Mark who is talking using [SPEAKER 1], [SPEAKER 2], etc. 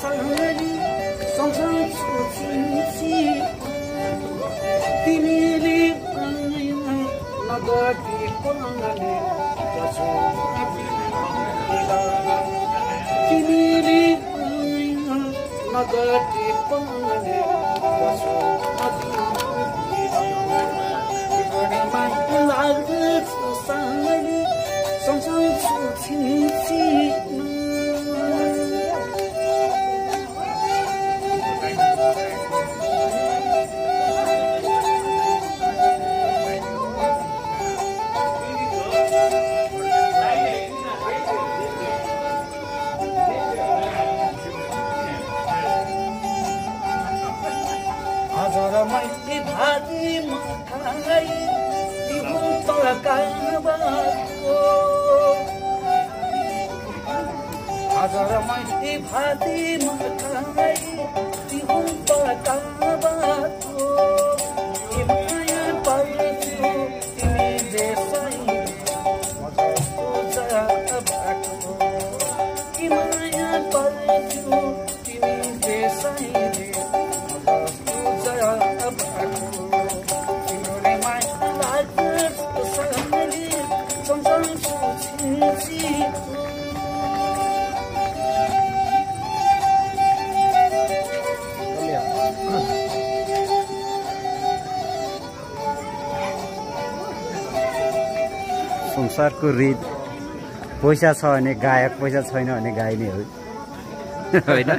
[SPEAKER 1] सारी सम्झन्छु तिमी तिमीले नगरी पङ्गले तिमीले नगरी पङ्गले लाग्छ सारी सम्झन्छु तिमी मैले भारी मखाई तिहुँ तकाबाको हजार मैले भारी मखाई तिहुँ तकाबाको माया पर्छु तिमी देशै मजको जाबाको माया पर्छु तिमी देशैले
[SPEAKER 2] संसारको रीत पैसा छ भने गायक पैसा छैन भने गाइने हो हैन